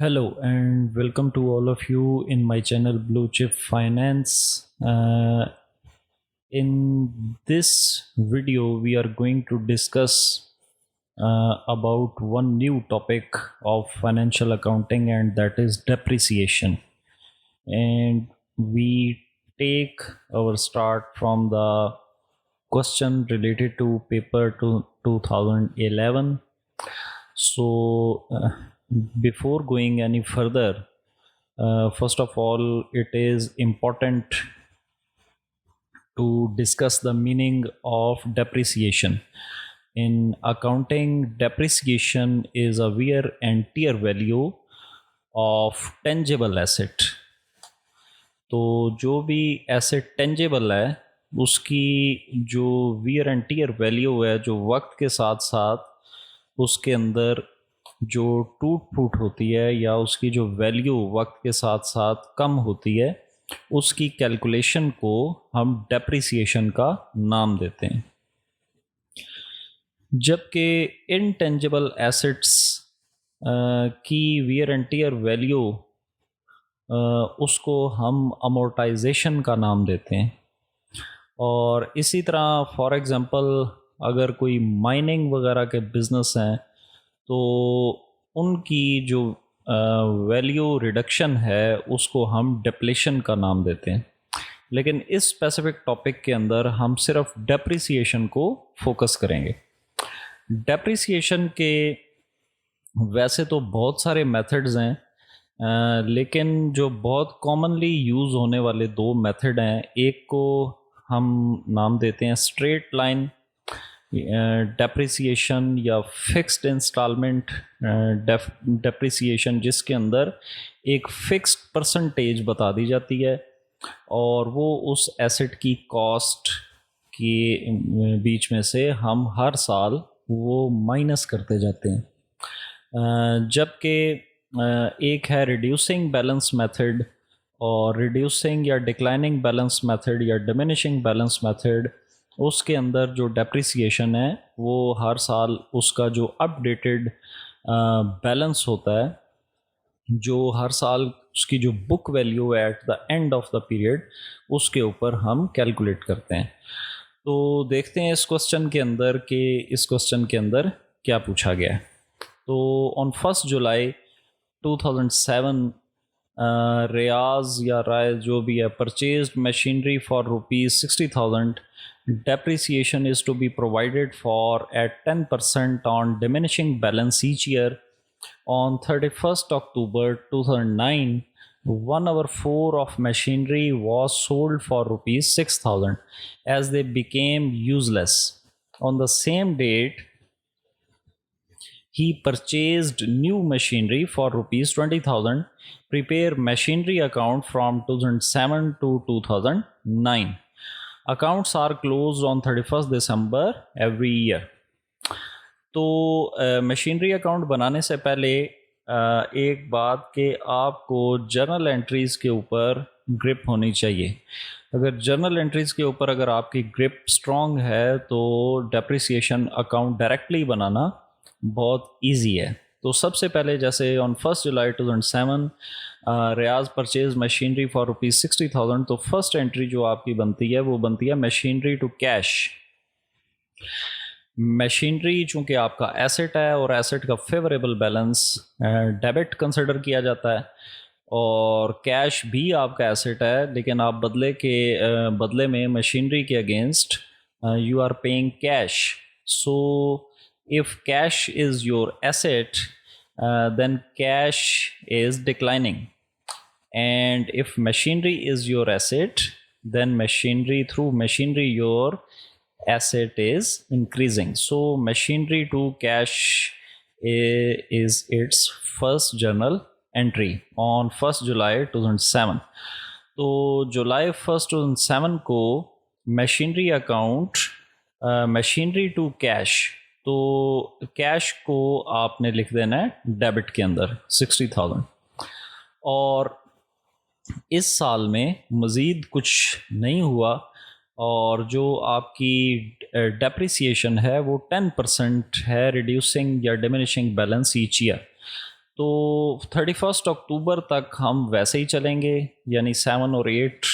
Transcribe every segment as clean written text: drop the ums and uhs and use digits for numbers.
Hello and welcome to all of you in my channel Blue Chip Finance. In this video, we are going to discuss about one new topic of financial accounting, and that is depreciation. And we take our start from the question related to paper to 2011. So, before going any further, first of all, it is important to discuss the meaning of depreciation. In accounting, depreciation is a wear and tear value of tangible asset. तो जो भी asset tangible है उसकी जो wear and tear value है, जो वक्त के साथ साथ उसके अंदर जो टूट फूट होती है या उसकी जो वैल्यू वक्त के साथ साथ कम होती है, उसकी कैलकुलेशन को हम डेप्रिसिएशन का नाम देते हैं। जबकि इनटेंजिबल एसेट्स की वियर एंड टीयर वैल्यू उसको हम अमोर्टाइजेशन का नाम देते हैं। और इसी तरह फॉर एग्ज़ाम्पल अगर कोई माइनिंग वगैरह के बिज़नेस हैं तो उनकी जो वैल्यू रिडक्शन है उसको हम डिप्लेशन का नाम देते हैं। लेकिन इस स्पेसिफिक टॉपिक के अंदर हम सिर्फ डेप्रिसिएशन को फोकस करेंगे। डेप्रिसिएशन के वैसे तो बहुत सारे मेथड्स हैं, लेकिन जो बहुत कॉमनली यूज़ होने वाले दो मेथड हैं, एक को हम नाम देते हैं स्ट्रेट लाइन डेप्रिसिएशन या फिक्स्ड इंस्टॉलमेंट डेप्रिसिएशन, जिसके अंदर एक फिक्स्ड परसेंटेज बता दी जाती है और वो उस एसेट की कॉस्ट के बीच में से हम हर साल वो माइनस करते जाते हैं। जबकि एक है रिड्यूसिंग बैलेंस मेथड, और रिड्यूसिंग या डिक्लाइनिंग बैलेंस मेथड या डिमिनिशिंग बैलेंस मेथड, उसके अंदर जो डेप्रिसिएशन है वो हर साल उसका जो अपडेटेड बैलेंस होता है, जो हर साल उसकी जो बुक वैल्यू है at the end of the period, उसके ऊपर हम कैलकुलेट करते हैं। तो देखते हैं इस क्वेश्चन के अंदर क्या पूछा गया है। तो ऑन 1 जुलाई 2007 रियाज या राय जो भी है purchased machinery for ₹60,000. Depreciation is to be provided for at 10% on diminishing balance each year. On 31st October 2009, 1/4 of machinery was sold for ₹6,000 as they became useless. On the same date, he purchased new machinery for ₹20,000. Prepare machinery account from 2007 to 2009. Accounts are closed on 31st December every year. तो machinery account बनाने से पहले एक बात कि आपको journal entries के ऊपर ग्रिप होनी चाहिए। अगर जर्नल एंट्रीज के ऊपर अगर आपकी ग्रिप स्ट्रॉन्ग है तो डेप्रिसिएशन अकाउंट डायरेक्टली बनाना बहुत इजी है। तो सबसे पहले जैसे on 1 July 2007 Riyaz purchase machinery for ₹60,000, तो फर्स्ट एंट्री जो आपकी बनती है वो बनती है मशीनरी टू कैश। मशीनरी चूंकि आपका एसेट है और एसेट का फेवरेबल बैलेंस डेबिट कंसिडर किया जाता है, और कैश भी आपका एसेट है, लेकिन आप बदले में मशीनरी के against you are paying cash. So if cash is your asset, then cash is declining, and if machinery is your asset, then through machinery your asset is increasing. So machinery to cash is its first journal entry on 1 July 2007. तो जुलाई 2007 को machinery account machinery to cash, तो cash को आपने लिख देना है debit के अंदर 60,000। और इस साल में मज़ीद कुछ नहीं हुआ और जो आपकी डेप्रिसिएशन है वो 10% है, रिड्यूसिंग या डिमिनिशिंग बैलेंस ईच ईयर। तो 31 अक्टूबर तक हम वैसे ही चलेंगे, यानी 7 और 8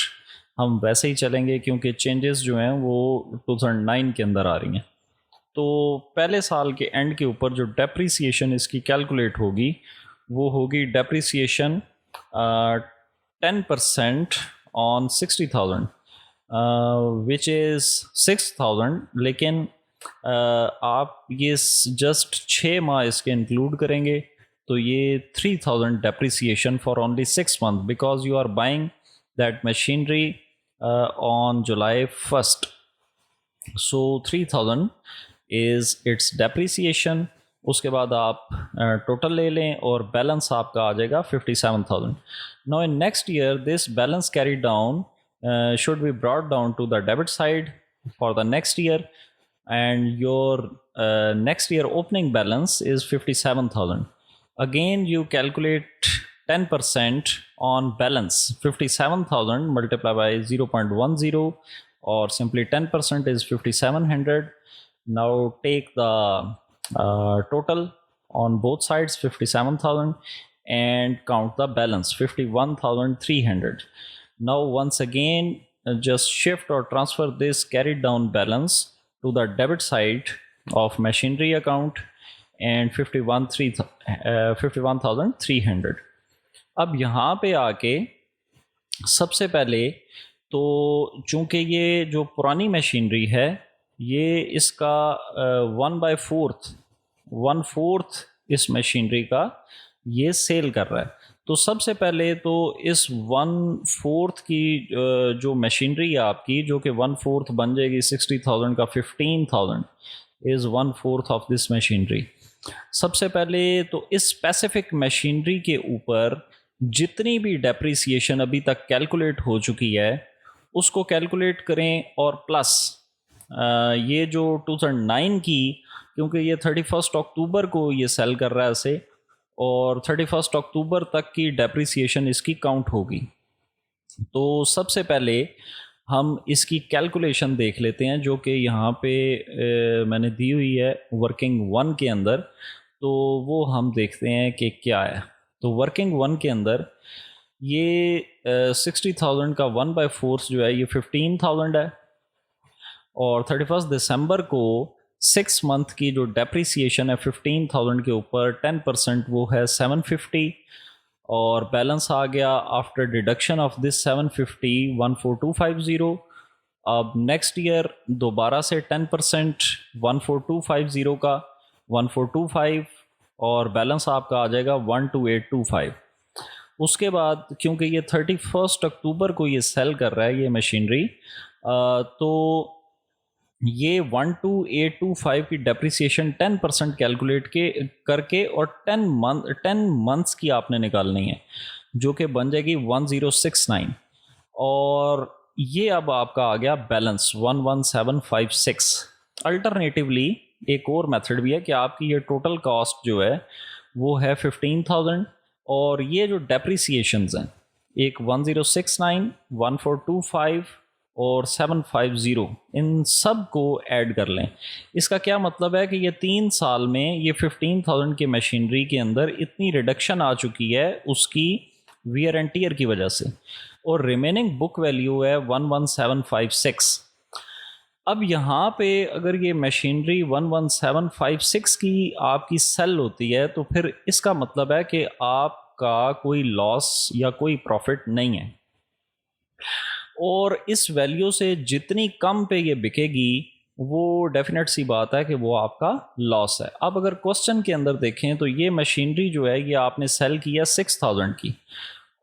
हम वैसे ही चलेंगे, क्योंकि चेंजेस जो हैं वो 2009 के अंदर आ रही हैं। तो पहले साल के एंड के ऊपर जो डेप्रिसिएशन इसकी कैलकुलेट होगी वो होगी डेप्रिसिएशन 10% ऑन 60,000, विच इज़ 6,000। लेकिन आप ये जस्ट 6 माह इसके इंक्लूड करेंगे तो ये 3,000 depreciation for only 6 month, because you are buying that machinery on July 1st। So 3,000 is its depreciation. उसके बाद आप टोटल ले लें और बैलेंस आपका आ जाएगा 57,000। Now in next year this balance carry down should be brought down to the debit side for the next year, and your next year opening balance is 57,000. Again you calculate 10% on balance. 57,000 multiplied by 0.10, or simply 10% is 5,700. Now take the total on both sides, 57,000, and count the balance, 51,300. Now once again just shift or transfer this carried down balance to the debit side of machinery account and 51,300. अब यहाँ पे आके सबसे पहले तो चूँकि ये जो पुरानी मशीनरी है ये इसका 1/4 इस मशीनरी का ये सेल कर रहा है। तो सबसे पहले तो इस 1/4 की जो मशीनरी है आपकी, जो कि 1/4 बन जाएगी 60,000 का, 15,000 इज़ 1/4 ऑफ दिस मशीनरी। सबसे पहले तो इस स्पेसिफिक मशीनरी के ऊपर जितनी भी डेप्रिसिएशन अभी तक कैलकुलेट हो चुकी है उसको कैलकुलेट करें, और प्लस ये जो 2009 की, क्योंकि ये 31 अक्टूबर को ये सेल कर रहा है इसे, और 31 अक्टूबर तक की डेप्रिसिएशन इसकी काउंट होगी। तो सबसे पहले हम इसकी कैलकुलेशन देख लेते हैं, जो कि यहाँ पे मैंने दी हुई है वर्किंग 1 के अंदर। तो वो हम देखते हैं कि क्या है। तो वर्किंग 1 के अंदर ये 60,000 का 1/4 जो है ये 15,000 है, और 31 दिसंबर को 6 मंथ की जो डेप्रिसिएशन है 15,000 के ऊपर 10% वो है 750, और बैलेंस आ गया आफ्टर डिडक्शन ऑफ दिस 750 14250। अब नेक्स्ट ईयर दोबारा से 10% 14250 का 1425, और बैलेंस आपका आ जाएगा 12825। उसके बाद क्योंकि ये 31 अक्टूबर को ये सेल कर रहा है ये मशीनरी, तो ये 12825 की डेप्रिसिएशन 10% कैलकुलेट के करके और 10 मंथ्स की आपने निकालनी है, जो कि बन जाएगी 1069, और ये अब आपका आ गया बैलेंस 11756। अल्टरनेटिवली एक और मेथड भी है कि आपकी ये टोटल कॉस्ट जो है वो है 15,000, और ये जो डेप्रिसिएशंस हैं एक 1069, 1425 और 750, इन सब को ऐड कर लें। इसका क्या मतलब है कि ये 3 साल में ये 15,000 की मशीनरी के अंदर इतनी रिडक्शन आ चुकी है उसकी वियर एंड टियर की वजह से, और रिमेनिंग बुक वैल्यू है 11756। अब यहाँ पे अगर ये मशीनरी 11756 की आपकी सेल होती है तो फिर इसका मतलब है कि आपका कोई लॉस या कोई प्रॉफिट नहीं है, और इस वैल्यू से जितनी कम पे ये बिकेगी वो डेफिनेट सी बात है कि वो आपका लॉस है। अब अगर क्वेश्चन के अंदर देखें तो ये मशीनरी जो है ये आपने सेल किया 6,000 की,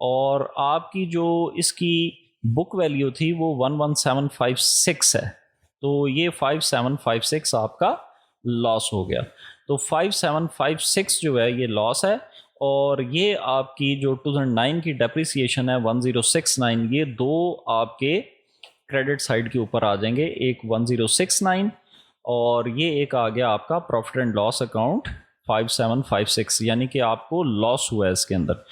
और आपकी जो इसकी बुक वैल्यू थी वो 11756 है, तो ये 5756 आपका लॉस हो गया। तो 5756 जो है ये लॉस है, और ये आपकी जो 2009 की डेप्रिसिएशन है 1069, ये दो आपके क्रेडिट साइड के ऊपर आ जाएंगे, एक 1069 और ये एक आ गया आपका प्रॉफिट एंड लॉस अकाउंट 5756, यानी कि आपको लॉस हुआ है इसके अंदर।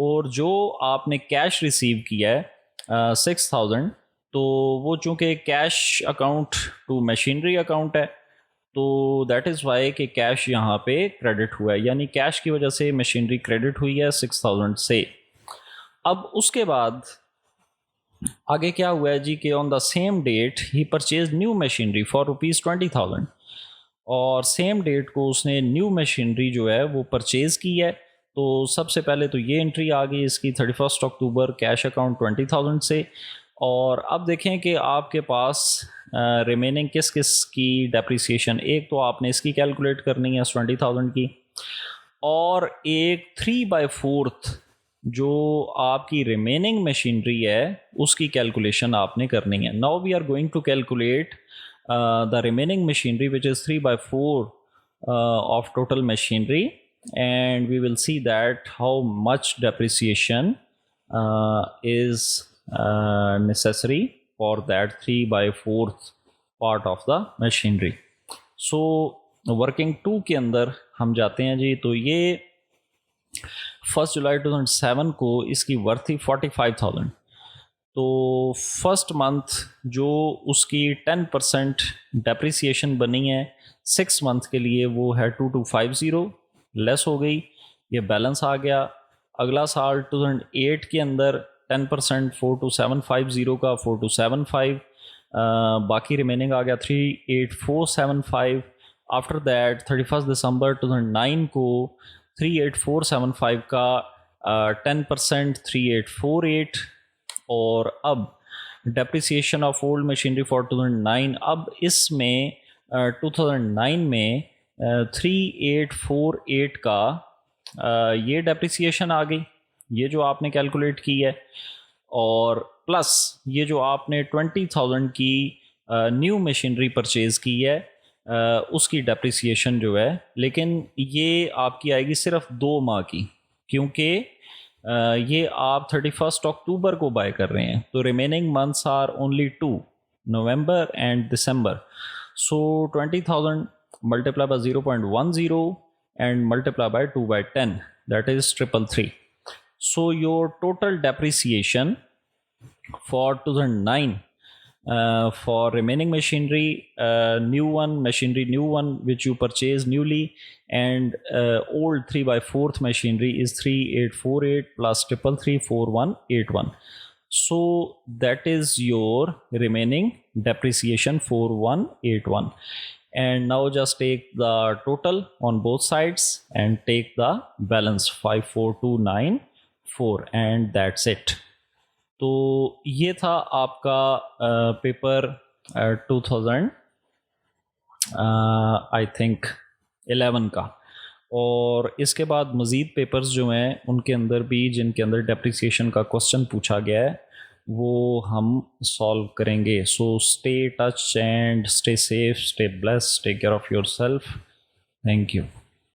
और जो आपने कैश रिसीव किया है 6,000, तो वो चूँकि cash account to machinery account है, तो दैट इज़ वाई कि कैश यहाँ पे क्रेडिट हुआ है, यानी कैश की वजह से मशीनरी क्रेडिट हुई है 6000 से। अब उसके बाद आगे क्या हुआ है जी कि ऑन द सेम डेट ही परचेज न्यू मशीनरी फॉर ₹20,000, और सेम डेट को उसने न्यू मशीनरी जो है वो परचेज की है। तो सबसे पहले तो ये एंट्री आ गई इसकी 31 अक्टूबर, कैश अकाउंट 20,000 से। और अब देखें कि आपके पास रिमेनिंग किस किस की डेप्रिसिएशन, एक तो आपने इसकी कैलकुलेट करनी है 20,000 की, और एक 3/4 जो आपकी रिमेनिंग मशीनरी है उसकी कैलकुलेशन आपने करनी है। Now we are going to calculate the remaining machinery, which is 3/4 of total machinery, and we will see that how much depreciation is necessary for that 3/4 part of the machinery. So working 2 के अंदर हम जाते हैं जी। तो ये 1 July 2007 को इसकी worth थी 45,000। तो फर्स्ट मंथ जो उसकी 10% डेप्रिसिएशन बनी है 6 मंथ के लिए वो है 2250, लेस हो गई, ये बैलेंस आ गया। अगला साल 2008 के अंदर 10% 42,750 का 4275, बाकी रिमेनिंग आ गया 38475। आफ्टर दैट 31 दिसंबर 2009 को 38475 का 10% 3848, और अब depreciation of old machinery for 2009, अब इसमें 2009 में 3848 का ये डेप्रिसिएशन आ गई, ये जो आपने कैलकुलेट की है, और प्लस ये जो आपने 20,000 की न्यू मशीनरी परचेज़ की है उसकी डेप्रिसिएशन जो है, लेकिन ये आपकी आएगी सिर्फ 2 माह की, क्योंकि ये आप 31 अक्टूबर को बाय कर रहे हैं। तो remaining months are only 2, November and December. So 20,000 multiply by 0.10 and multiply by 2/10, that is 333. So your total depreciation for 2009 for remaining machinery, new one which you purchased newly, and old 3/4 machinery is 3848 plus 3334181. So that is your remaining depreciation 4181. And now just take the total on both sides and take the balance 54294, and that's it. तो ये था आपका paper 2000 I think 11 का। और इसके बाद मज़ीद papers जो हैं उनके अंदर भी, जिनके अंदर डेप्रिसिएशन का क्वेश्चन पूछा गया है, वो हम सॉल्व करेंगे। So stay touch and stay safe, stay blessed, take care of your self. Thank you.